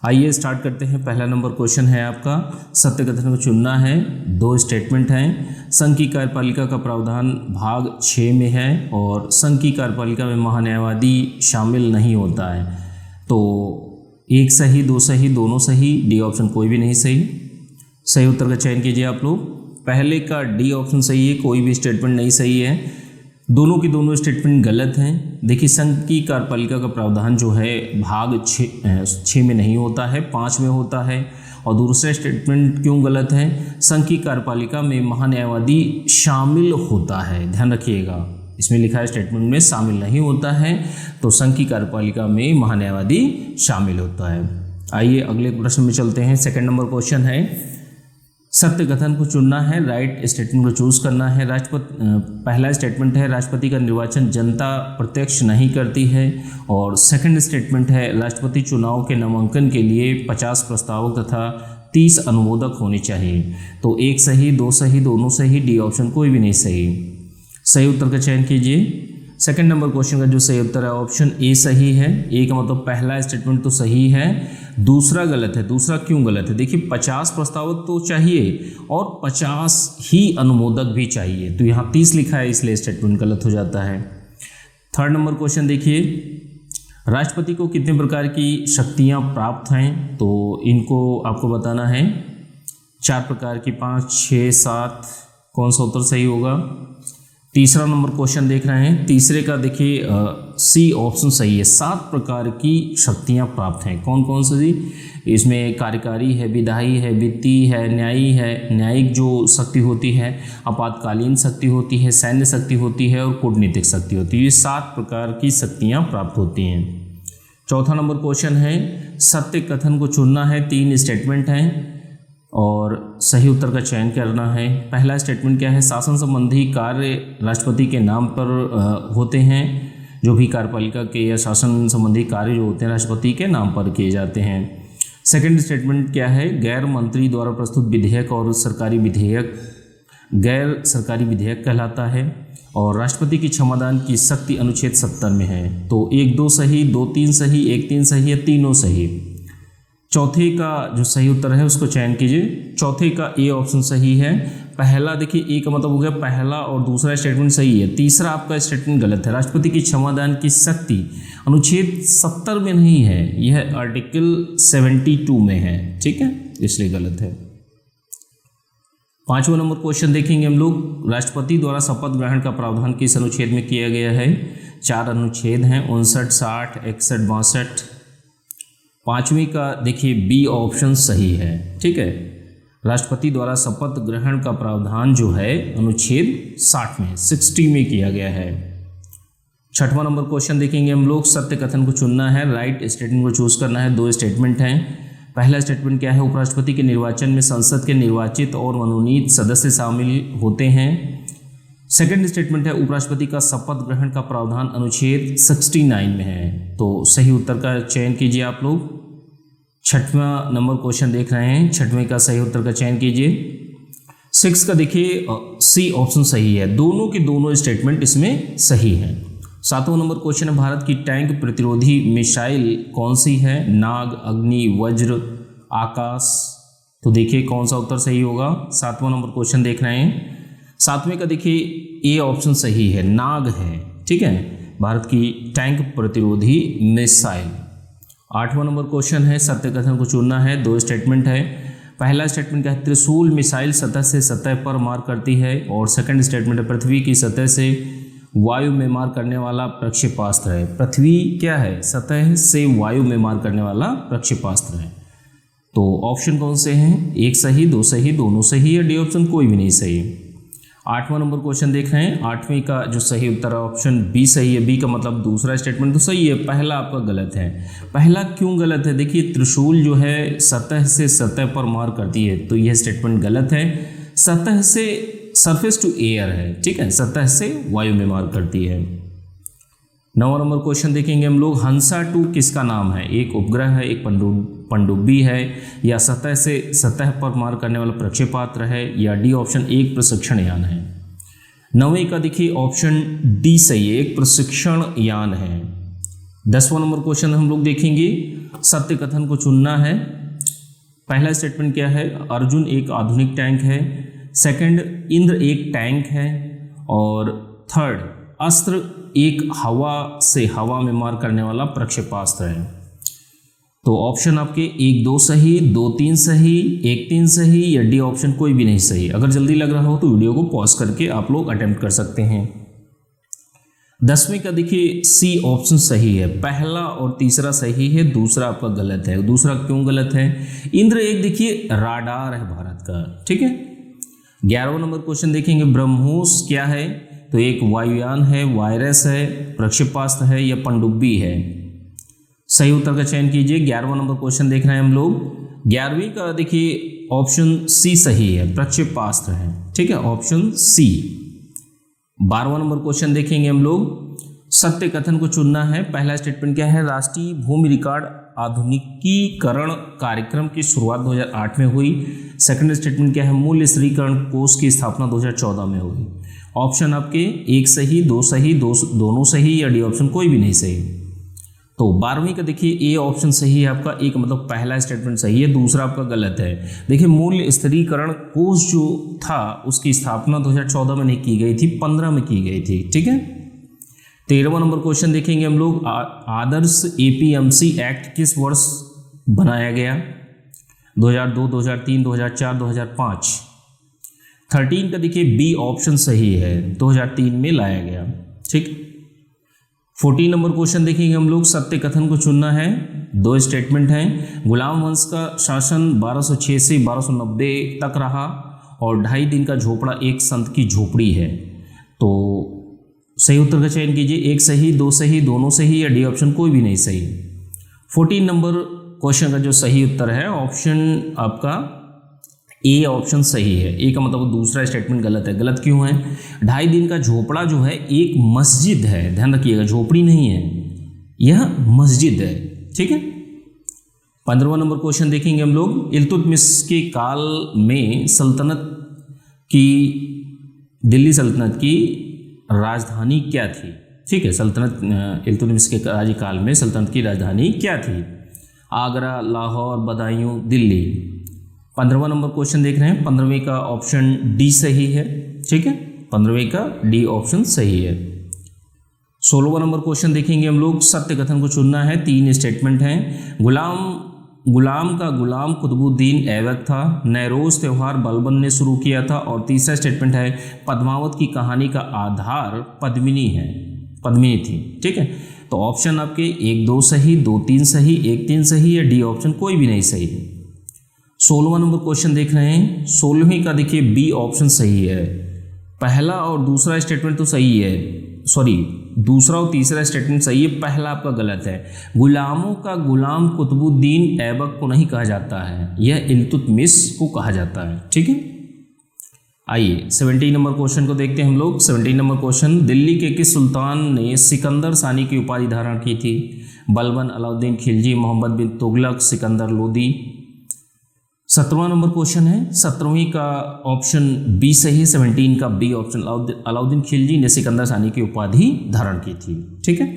आइए स्टार्ट करते हैं। पहला नंबर क्वेश्चन है आपका, सत्य कथन को चुनना है। दो स्टेटमेंट हैं। संघ की कार्यपालिका का प्रावधान भाग 6 में है और संघ की कार्यपालिका में महान्यायवादी शामिल नहीं होता है। तो एक सही, दो सही, दोनों सही, डी ऑप्शन कोई भी नहीं सही। सही उत्तर का चयन कीजिए आप लोग। पहले का डी ऑप्शन सही है, कोई भी स्टेटमेंट नहीं सही है। दोनों की दोनों स्टेटमेंट गलत हैं। देखिए, संघ की कार्यपालिका का प्रावधान जो है भाग 6 में नहीं होता है, 5 में होता है। और दूसरा स्टेटमेंट क्यों गलत है? संघ की कार्यपालिका में महान्यायवादी शामिल होता है, ध्यान रखिएगा। इसमें लिखा है स्टेटमेंट में शामिल नहीं होता है, तो संघ की कार्यपालिका में महान्यायवादी शामिल होता है। आइए अगले प्रश्न में चलते हैं। सेकंड नंबर क्वेश्चन है, सत्य कथन को चुनना है, राइट स्टेटमेंट को चूज करना है। पहला स्टेटमेंट है, राष्ट्रपति का निर्वाचन जनता प्रत्यक्ष नहीं करती है। और सेकंड स्टेटमेंट है, राष्ट्रपति चुनाव के नामांकन के लिए 50 प्रस्तावक तथा 30 अनुमोदक होने चाहिए। तो एक सही, दो सही, दोनों सही, डी ऑप्शन कोई भी नहीं सही। सही उत्तर का चयन कीजिए। सेकंड नंबर क्वेश्चन का जो सही उत्तर है ऑप्शन ए सही है। ए का मतलब पहला स्टेटमेंट तो सही है, दूसरा गलत है। दूसरा क्यों गलत है? देखिए, 50 प्रस्तावक तो चाहिए और 50 ही अनुमोदक भी चाहिए, तो यहाँ 30 लिखा है, इसलिए स्टेटमेंट गलत हो जाता है। थर्ड नंबर क्वेश्चन देखिए, राष्ट्रपति को कितने प्रकार की शक्तियाँ प्राप्त हैं? तो इनको आपको बताना है। 4 प्रकार की, 5, 6, 7, कौन सा उत्तर सही होगा? तीसरा नंबर क्वेश्चन देख रहे हैं। तीसरे का देखिए सी ऑप्शन सही है। 7 प्रकार की शक्तियां प्राप्त हैं। कौन कौन सी? इसमें कार्यकारी है, विधायी है, वित्तीय है, न्यायी है। न्यायिक जो शक्ति होती है, आपातकालीन शक्ति होती है, सैन्य शक्ति होती है और कूटनीतिक शक्ति होती है। ये 7 प्रकार की शक्तियां प्राप्त होती हैं। चौथा नंबर क्वेश्चन है, सत्य कथन को चुनना है। 3 स्टेटमेंट हैं और सही उत्तर का चयन करना है। पहला स्टेटमेंट क्या है? शासन संबंधी कार्य राष्ट्रपति के नाम पर होते हैं। जो भी कार्यपालिका के या शासन संबंधी कार्य जो होते हैं राष्ट्रपति के नाम पर किए जाते हैं। सेकंड स्टेटमेंट क्या है? गैर मंत्री द्वारा प्रस्तुत विधेयक और सरकारी विधेयक गैर सरकारी विधेयक कहलाता है। और राष्ट्रपति की क्षमादान की शक्ति अनुच्छेद 70 में है। तो 1, 2 सही, 2, 3 सही, 1, 3 सही है, तीनों सही। चौथे का जो सही उत्तर है उसको चयन कीजिए। चौथे का ए ऑप्शन सही है। पहला देखिए, ए का मतलब हो गया पहला और दूसरा स्टेटमेंट सही है। तीसरा आपका स्टेटमेंट गलत है। राष्ट्रपति की क्षमादान की शक्ति अनुच्छेद 70 में नहीं है, यह आर्टिकल 72 में है, ठीक है, इसलिए गलत है। 5वां नंबर क्वेश्चन देखेंगे हम लोग। राष्ट्रपति द्वारा शपथ ग्रहण का प्रावधान किस अनुच्छेद में किया गया है? 4 अनुच्छेद हैं, 59, 60, 61, 62। 5वीं का देखिए बी ऑप्शन सही है, ठीक है। राष्ट्रपति द्वारा शपथ ग्रहण का प्रावधान जो है अनुच्छेद 60 में 60 में किया गया है। 6वां नंबर क्वेश्चन देखेंगे हम लोग। सत्य कथन को चुनना है, राइट स्टेटमेंट को चूज करना है। 2 स्टेटमेंट हैं। पहला स्टेटमेंट क्या है? उपराष्ट्रपति के निर्वाचन में संसद के निर्वाचित और मनोनीत सदस्य शामिल होते हैं। सेकंड स्टेटमेंट है, उपराष्ट्रपति का शपथ ग्रहण का प्रावधान अनुच्छेद 69 में है। तो सही उत्तर का चयन कीजिए आप लोग। 6वां नंबर क्वेश्चन देख रहे हैं। 6वें का सही उत्तर का चयन कीजिए। 6 का देखिए सी ऑप्शन सही है। दोनों के दोनों स्टेटमेंट इसमें सही है। 7वां नंबर क्वेश्चन है, भारत की टैंक प्रतिरोधी मिसाइल कौन सी है? नाग, अग्नि, वज्र, आकाश। तो देखिए कौन सा उत्तर सही होगा। 7वां नंबर क्वेश्चन देख रहे हैं। 7वें का देखिए ए ऑप्शन सही है, नाग है, ठीक है, भारत की टैंक प्रतिरोधी मिसाइल। 8वां नंबर क्वेश्चन है, सत्य कथन को चुनना है। 2 स्टेटमेंट है। पहला स्टेटमेंट क्या है? त्रिशूल मिसाइल सतह से सतह पर मार करती है। और सेकंड स्टेटमेंट है, पृथ्वी की सतह से वायु में मार करने वाला प्रक्षेपास्त्र है। पृथ्वी क्या है? सतह से वायु में मार करने वाला प्रक्षेपास्त्र है। तो ऑप्शन कौन से हैं? एक सही, दो सही, दोनों सही है, डी ऑप्शन कोई भी नहीं सही। 8वां नंबर क्वेश्चन देख रहे हैं। 8वीं का जो सही उत्तर है ऑप्शन बी सही है। बी का मतलब दूसरा स्टेटमेंट तो सही है, पहला आपका गलत है। पहला क्यों गलत है? देखिए, त्रिशूल जो है सतह से सतह पर मार करती है, तो यह स्टेटमेंट गलत है। सतह से सरफेस टू एयर है, ठीक है, सतह से वायु में मार करती है। 9वां नंबर क्वेश्चन देखेंगे हम लोग। हंसा 2 किसका नाम है? एक उपग्रह है, एक पनडुब्बी है, या सतह से सतह पर मार करने वाला प्रक्षेपास्त्र है, या डी ऑप्शन एक प्रशिक्षण यान है। 9वें का देखिए ऑप्शन डी सही है, एक प्रशिक्षण यान है। 10वां नंबर क्वेश्चन हम लोग देखेंगे, सत्य कथन को चुनना है। पहला स्टेटमेंट क्या है, अर्जुन एक आधुनिक टैंक है। सेकंड, इंद्र एक टैंक है। और थर्ड, अस्त्र एक हवा से हवा में मार करने वाला प्रक्षेपास्त्र है। तो ऑप्शन आपके 1 2 सही, 2 3 सही, 1 3 सही या डी ऑप्शन कोई भी नहीं सही। अगर जल्दी लग रहा हो तो वीडियो को पॉज करके आप लोग अटेम्प्ट कर सकते हैं। 10वीं का देखिए सी ऑप्शन सही है, पहला और तीसरा सही है, दूसरा आपका गलत है। दूसरा क्यों गलत है? इंद्र एक देखिए राडार है भारत का, ठीक है। 11वां नंबर क्वेश्चन देखेंगे, ब्रह्मोस क्या है? तो एक वायुयान है, वायरस है, प्रक्षेपास्त्र है या पनडुब्बी है? सही उत्तर का चयन कीजिए। 11वां नंबर क्वेश्चन देख रहे हैं हम लोग। 11वीं का देखिए ऑप्शन सी सही है, प्रक्षेपास्त्र है, ठीक है, ऑप्शन सी। 12वां नंबर क्वेश्चन देखेंगे हम लोग, सत्य कथन को चुनना है। पहला स्टेटमेंट क्या है, राष्ट्रीय भूमि रिकॉर्ड आधुनिकीकरण कार्यक्रम की शुरुआत 2008 में हुई। सेकंड स्टेटमेंट क्या है, मूल्य स्थिरीकरण कोष की स्थापना 2014 में हुई। ऑप्शन आपके 1 सही, 2 सही, दोनों सही या डी ऑप्शन कोई भी नहीं सही। तो 12वीं का देखिए ए ऑप्शन सही है आपका, एक मतलब पहला स्टेटमेंट सही है, दूसरा आपका गलत है। देखिए मूल्य स्थिरीकरण कोष जो था उसकी स्थापना 2014 में नहीं की गई थी, 15 में की गई थी, ठीक है। 13वां नंबर क्वेश्चन देखेंगे हम लोग, आदर्श एपीएमसी एक्ट किस वर्ष बनाया गया? 2002, 2003, 2004, 2005। 13 का देखिए बी ऑप्शन सही है, 2003 में लाया गया, ठीक। 14 नंबर क्वेश्चन देखेंगे हम लोग, सत्य कथन को चुनना है। 2 स्टेटमेंट हैं, गुलाम वंश का शासन 1206 से 1290 तक रहा और 2.5 दिन का झोपड़ा एक संत की झोपड़ी है। तो सही उत्तर का चयन कीजिए, 1 सही, 2 सही, दोनों सही या डी ऑप्शन कोई भी नहीं सही। 14 नंबर क्वेश्चन का जो सही उत्तर है ऑप्शन आपका ए ऑप्शन सही है। ए का मतलब दूसरा स्टेटमेंट गलत है। गलत क्यों है? 2.5 दिन का झोपड़ा जो है एक मस्जिद है, ध्यान रखिएगा, झोपड़ी नहीं है, यह मस्जिद है, ठीक है। 15वां नंबर क्वेश्चन देखेंगे हम लोग, इल्तुतमिश के काल में सल्तनत की, दिल्ली सल्तनत की राजधानी क्या थी? ठीक है, सल्तनत इल्तुतमिश के राज्यकाल में सल्तनत की राजधानी क्या थी? आगरा, लाहौर, बदायूं, दिल्ली। 15वां नंबर क्वेश्चन देख रहे हैं, 15वीं का ऑप्शन डी सही है, ठीक है, 15वीं का डी ऑप्शन सही है। 16वां नंबर क्वेश्चन देखेंगे हम लोग, सत्य कथन को चुनना है। 3 स्टेटमेंट हैं, गुलाम का गुलाम कुतुबुद्दीन ऐबक था, नैरोज त्यौहार बलबन ने शुरू किया था। और तीसरा स्टेटमेंट है, पद्मावत की कहानी का आधार पद्मिनी है, पद्मिनी थी, ठीक है। तो ऑप्शन आपके 1 2 सही, 2 3 सही, 1 3 सही या डी ऑप्शन कोई भी नहीं सही है। 16वां नंबर क्वेश्चन देख रहे हैं, 16वीं का देखिए बी ऑप्शन सही है। पहला और दूसरा स्टेटमेंट तो सही है, सॉरी, दूसरा और तीसरा स्टेटमेंट सही है, पहला आपका गलत है। गुलामों का गुलाम कुतुबुद्दीन ऐबक को नहीं कहा जाता है, यह इल्तुतमिश को कहा जाता है, ठीक है। आइए 17 नंबर क्वेश्चन को देखते हैं हम लोग। 17 नंबर क्वेश्चन, दिल्ली के किस सुल्तान ने सिकंदर सानी की उपाधि धारण की थी? बलबन, अलाउद्दीन खिलजी, मोहम्मद बिन तुगलक, सिकंदर लोदी। 17वां नंबर क्वेश्चन है, 17वीं का ऑप्शन बी सही है, 17 का बी ऑप्शन, अलाउद्दीन खिलजी ने सिकंदर सानी की उपाधि धारण की थी, ठीक है।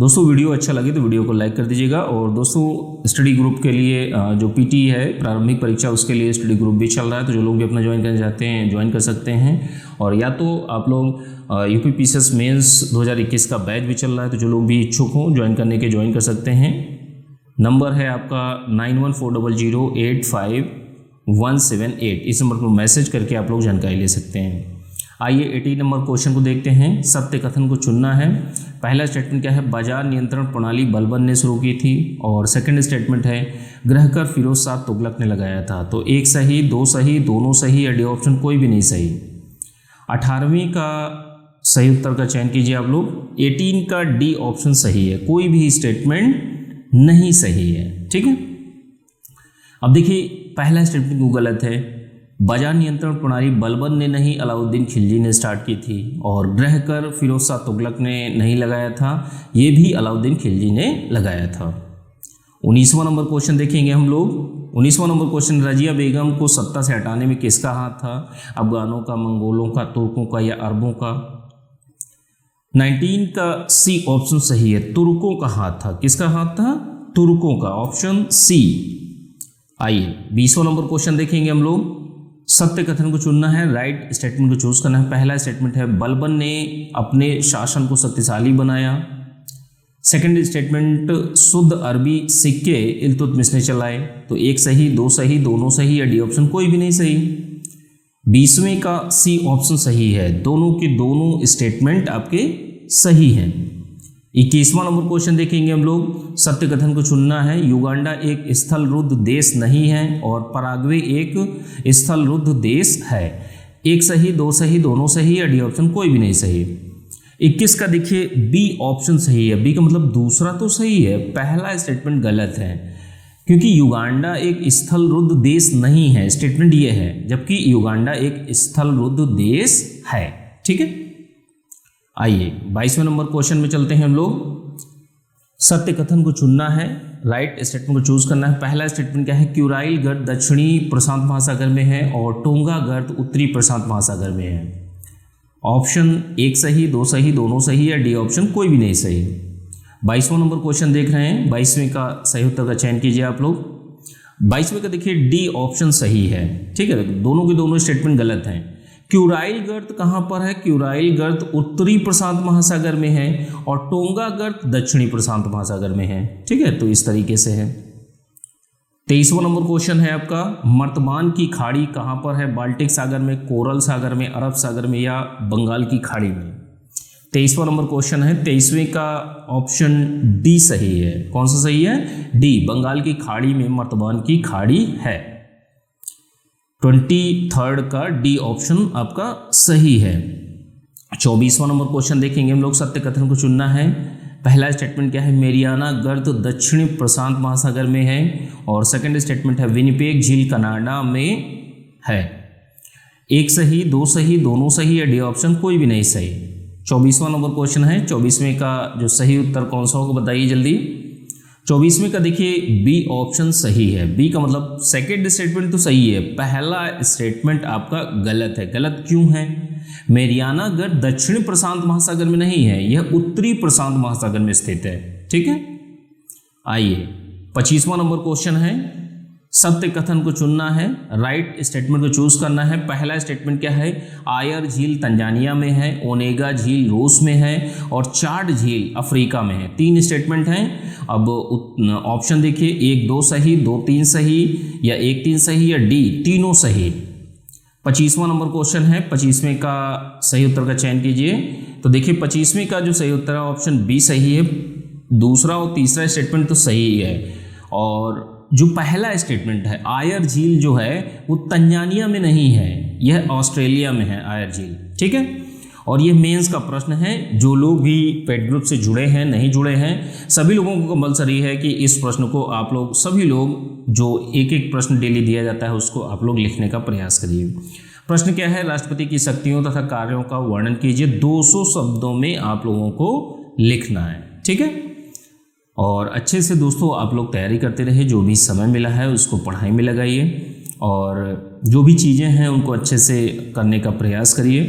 दोस्तों वीडियो अच्छा लगे तो वीडियो को लाइक कर दीजिएगा। और दोस्तों स्टडी ग्रुप के लिए जो पीटी है प्रारंभिक परीक्षा, उसके लिए स्टडी ग्रुप भी चल रहा है, तो जो लोग भी अपना ज्वाइन करना चाहते हैं ज्वाइन कर सकते हैं। और या तो आप लोग यूपी पीसीएस मेंस 2021 का बैच भी चल रहा है, तो जो लोग भी इच्छुक हों ज्वाइन करने के ज्वाइन कर सकते हैं। नंबर है आपका 9140085178, इस नंबर पर मैसेज करके आप लोग जानकारी ले सकते हैं। आइए 18 नंबर क्वेश्चन को देखते हैं, सत्य कथन को चुनना है। पहला स्टेटमेंट क्या है, बाजार नियंत्रण प्रणाली बलबन ने शुरू की थी। और सेकंड स्टेटमेंट है, गृहकर फिरोज शाह तुगलक ने लगाया था। तो 1 सही, 2 सही, दोनों सही या डी ऑप्शन कोई भी नहीं सही। 18वीं का सही उत्तर का चयन कीजिए आप लोग। 18 का डी ऑप्शन सही है, कोई भी स्टेटमेंट नहीं सही है, ठीक है। अब देखिए पहला स्टेटमेंट क्यों गलत है, बाजार नियंत्रण प्रणाली बलबन ने नहीं अलाउद्दीन खिलजी ने स्टार्ट की थी। और गृह कर फिरोज शाह तुगलक ने नहीं लगाया था, ये भी अलाउद्दीन खिलजी ने लगाया था। 19वां नंबर क्वेश्चन देखेंगे हम लोग। 19वां नंबर क्वेश्चन, रजिया बेगम को सत्ता से हटाने में किसका हाथ था? अफगानों का, मंगोलों का, तुर्कों का या अरबों का? 19 का सी ऑप्शन सही है, तुर्कों का हाथ था। किसका हाथ था? तुर्कों का, ऑप्शन सी। आइए 20वां नंबर क्वेश्चन देखेंगे हम लोग। सत्य कथन को चुनना है, राइट स्टेटमेंट को चूज करना है। पहला स्टेटमेंट है बलबन ने अपने शासन को शक्तिशाली बनाया। सेकंड स्टेटमेंट शुद्ध अरबी सिक्के इल्तुतमिश ने चलाए। तो एक सही, दो सही, दोनों सही या डी ऑप्शन कोई भी नहीं सही। 20वें का सी ऑप्शन सही है, दोनों के दोनों स्टेटमेंट आपके सही हैं। 21वां नंबर क्वेश्चन देखेंगे हम लोग। सत्य कथन को चुनना है, युगांडा एक स्थलरुद्ध देश नहीं है और पराग्वे एक स्थलरुद्ध देश है। एक सही, दो सही, दोनों सही या डी ऑप्शन कोई भी नहीं सही। 21 का देखिए बी ऑप्शन सही है। बी का मतलब दूसरा तो सही है, पहला स्टेटमेंट गलत है, क्योंकि युगांडा एक स्थलरुद्ध देश नहीं है, स्टेटमेंट ये है, जबकि युगांडा एक स्थलरुद्ध देश है। ठीक है, आइए 22वें नंबर क्वेश्चन में चलते हैं हम लोग। सत्य कथन को चुनना है, राइट स्टेटमेंट को चूज करना है। पहला स्टेटमेंट क्या है? क्यूराइल गर्त दक्षिणी प्रशांत महासागर में है और टोंगा गर्त उत्तरी प्रशांत महासागर में है। ऑप्शन एक सही, दो सही, दोनों सही या डी ऑप्शन कोई भी नहीं सही। 22वां नंबर क्वेश्चन देख रहे हैं, 22वें का सही उत्तर का चयन कीजिए आप लोग। 22वें का देखिए डी ऑप्शन सही है। ठीक है, दोनों के दोनों स्टेटमेंट गलत हैं। क्यूराइल गर्त कहाँ पर है? क्यूराइल गर्त उत्तरी प्रशांत महासागर में है और टोंगा गर्त दक्षिणी प्रशांत महासागर में है। ठीक है, तो इस तरीके से है। 23वां नंबर क्वेश्चन है आपका, मर्तमान की खाड़ी कहाँ पर है? बाल्टिक सागर में, कोरल सागर में, अरब सागर में या बंगाल की खाड़ी में? 23वां नंबर क्वेश्चन है। 23वें का ऑप्शन डी सही है। कौन सा सही है? डी, बंगाल की खाड़ी में मर्तमान की खाड़ी है। 23rd का डी ऑप्शन आपका सही है। 24वां नंबर क्वेश्चन देखेंगे हम लोग। सत्य कथन को चुनना है। पहला स्टेटमेंट क्या है? मेरियाना गर्त दक्षिणी प्रशांत महासागर में है और सेकंड स्टेटमेंट है विनिपेग झील कनाडा में है। एक सही, दो सही, दोनों सही या डी ऑप्शन कोई भी नहीं सही। 24वां नंबर क्वेश्चन है। 24वें का जो सही उत्तर कौन सा होगा बताइए जल्दी। 24वें का देखिए बी ऑप्शन सही है। बी का मतलब सेकेंड स्टेटमेंट तो सही है, पहला स्टेटमेंट आपका गलत है। गलत क्यों है? मेरियाना गर्त दक्षिणी प्रशांत महासागर में नहीं है, यह उत्तरी प्रशांत महासागर में स्थित है। ठीक है, आइए 25वां नंबर क्वेश्चन है। सत्य कथन को चुनना है, राइट स्टेटमेंट को चूज करना है। पहला स्टेटमेंट क्या है? आयर झील तंजानिया में है, ओनेगा झील रूस में है और चाड झील अफ्रीका में है। 3 स्टेटमेंट हैं। अब ऑप्शन देखिए, 1 2 सही, 2 3 सही या 1 3 सही या डी तीनों सही। 25वां नंबर क्वेश्चन है। 25वें का सही उत्तर का चयन कीजिए। तो देखिए 25वें का जो सही उत्तर है ऑप्शन बी सही है। दूसरा और तीसरा स्टेटमेंट तो सही है और जो पहला स्टेटमेंट है आयर झील जो है वो तंजानिया में नहीं है, यह ऑस्ट्रेलिया में है आयर झील। ठीक है, और ये मेंस का प्रश्न है। जो लोग भी पेड ग्रुप से जुड़े हैं, नहीं जुड़े हैं, सभी लोगों को कंपलसरी है कि इस प्रश्न को आप लोग सभी लोग, जो एक एक प्रश्न डेली दिया जाता है उसको आप लोग लिखने का प्रयास करिए। प्रश्न क्या है? राष्ट्रपति की शक्तियों तथा कार्यों का वर्णन कीजिए। 200 शब्दों में आप लोगों को लिखना है। ठीक है, और अच्छे से दोस्तों आप लोग तैयारी करते रहे। जो भी समय मिला है उसको पढ़ाई में लगाइए और जो भी चीज़ें हैं उनको अच्छे से करने का प्रयास करिए।